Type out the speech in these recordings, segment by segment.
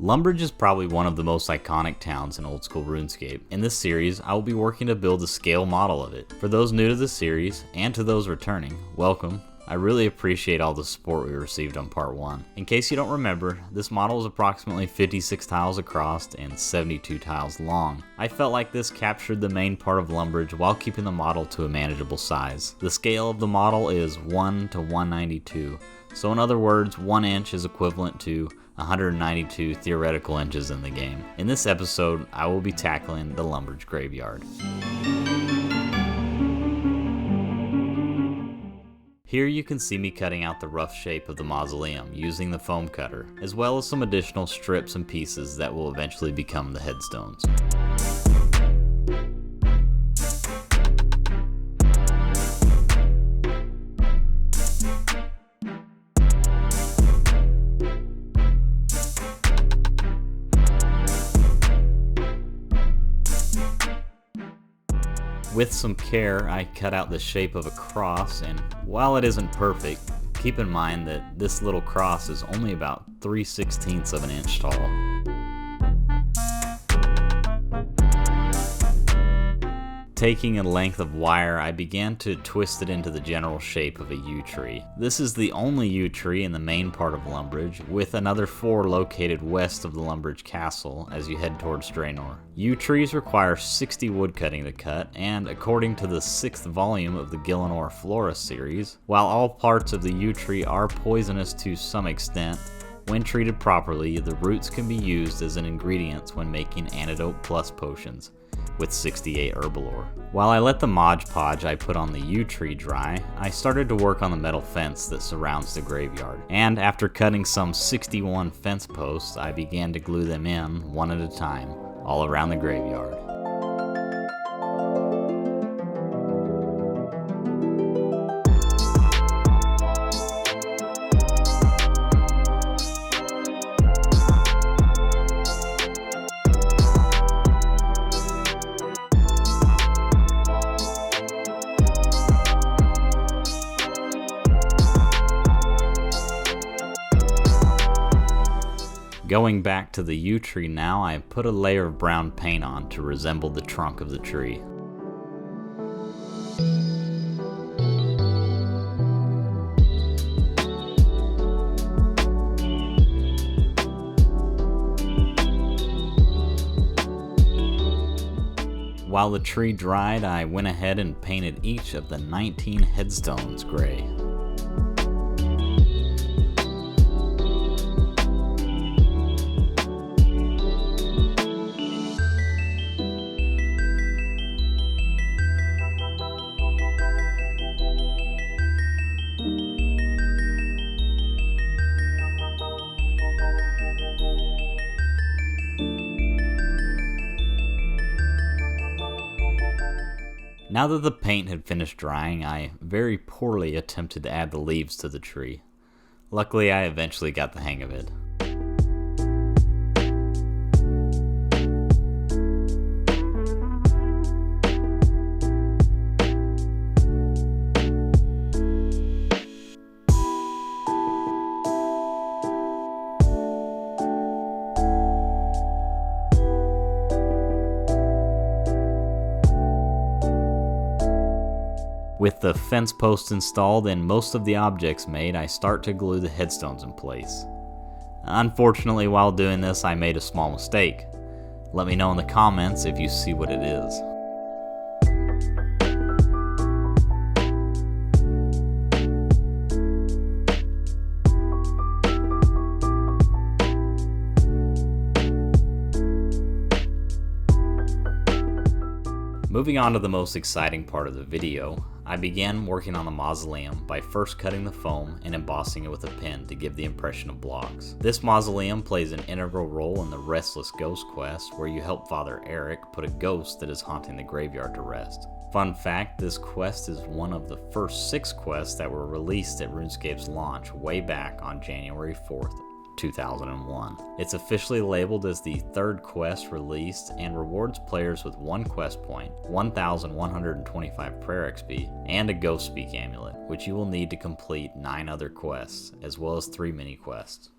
Lumbridge is probably one of the most iconic towns in old school RuneScape. In this series, I will be working to build a scale model of it. For those new to the series, and to those returning, welcome. I really appreciate all the support we received on part 1. In case you don't remember, this model is approximately 56 tiles across and 72 tiles long. I felt like this captured the main part of Lumbridge while keeping the model to a manageable size. The scale of the model is 1 to 192, so in other words, 1 inch is equivalent to 192 theoretical inches in the game. In this episode, I will be tackling the Lumbridge graveyard. Here you can see me cutting out the rough shape of the mausoleum using the foam cutter, as well as some additional strips and pieces that will eventually become the headstones. With some care, I cut out the shape of a cross, and while it isn't perfect, keep in mind that this little cross is only about 3/16 of an inch tall. Taking a length of wire, I began to twist it into the general shape of a yew tree. This is the only yew tree in the main part of Lumbridge, with another 4 located west of the Lumbridge castle as you head towards Draenor. Yew trees require 60 wood cutting to cut, and according to the 6th volume of the Gielinor Flora series, while all parts of the yew tree are poisonous to some extent, when treated properly, the roots can be used as an ingredient when making antidote plus potions, with 68 herbalore. While I let the Mod Podge I put on the yew tree dry, I started to work on the metal fence that surrounds the graveyard, and after cutting some 61 fence posts, I began to glue them in one at a time, all around the graveyard. Going back to the yew tree now, I put a layer of brown paint on to resemble the trunk of the tree. While the tree dried, I went ahead and painted each of the 19 headstones gray. Now that the paint had finished drying, I very poorly attempted to add the leaves to the tree. Luckily, I eventually got the hang of it. With the fence posts installed and most of the objects made, I start to glue the headstones in place. Unfortunately, while doing this, I made a small mistake. Let me know in the comments if you see what it is. Moving on to the most exciting part of the video, I began working on the mausoleum by first cutting the foam and embossing it with a pen to give the impression of blocks. This mausoleum plays an integral role in the Restless Ghost quest, where you help Father Eric put a ghost that is haunting the graveyard to rest. Fun fact, this quest is one of the first 6 quests that were released at RuneScape's launch way back on January 4th, 2001. It's officially labeled as the 3rd quest released and rewards players with 1 quest point, 1,125 prayer XP, and a Ghost Speak amulet, which you will need to complete 9 other quests, as well as 3 mini quests.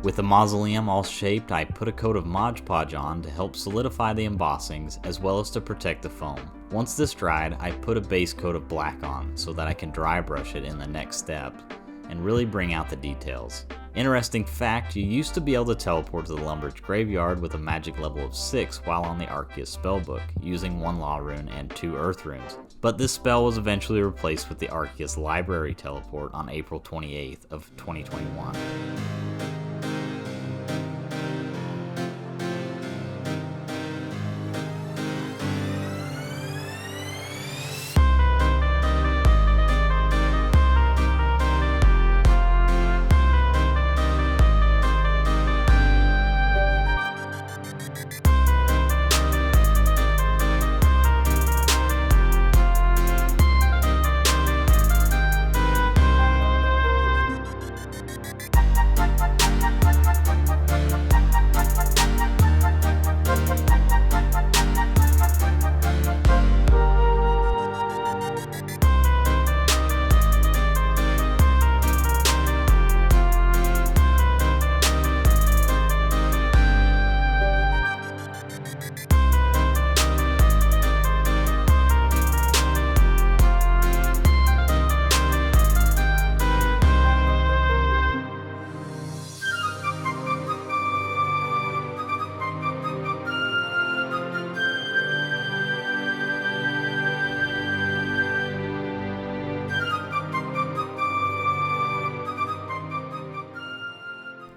With the mausoleum all shaped, I put a coat of Mod Podge on to help solidify the embossings as well as to protect the foam. Once this dried, I put a base coat of black on so that I can dry brush it in the next step and really bring out the details. Interesting fact, you used to be able to teleport to the Lumbridge graveyard with a magic level of 6 while on the Arceus spellbook, using 1 Law Rune and 2 Earth Runes. But this spell was eventually replaced with the Arceus Library teleport on April 28th of 2021.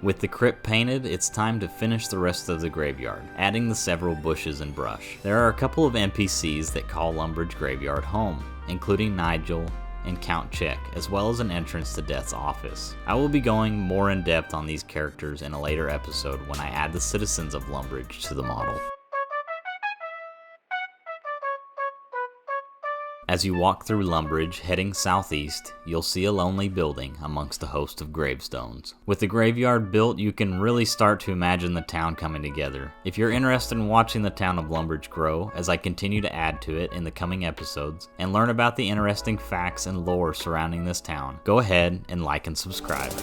With the crypt painted, it's time to finish the rest of the graveyard, adding the several bushes and brush. There are a couple of NPCs that call Lumbridge Graveyard home, including Nigel and Count Check, as well as an entrance to Death's office. I will be going more in depth on these characters in a later episode when I add the citizens of Lumbridge to the model. As you walk through Lumbridge, heading southeast, you'll see a lonely building amongst a host of gravestones. With the graveyard built, you can really start to imagine the town coming together. If you're interested in watching the town of Lumbridge grow, as I continue to add to it in the coming episodes, and learn about the interesting facts and lore surrounding this town, go ahead and like and subscribe.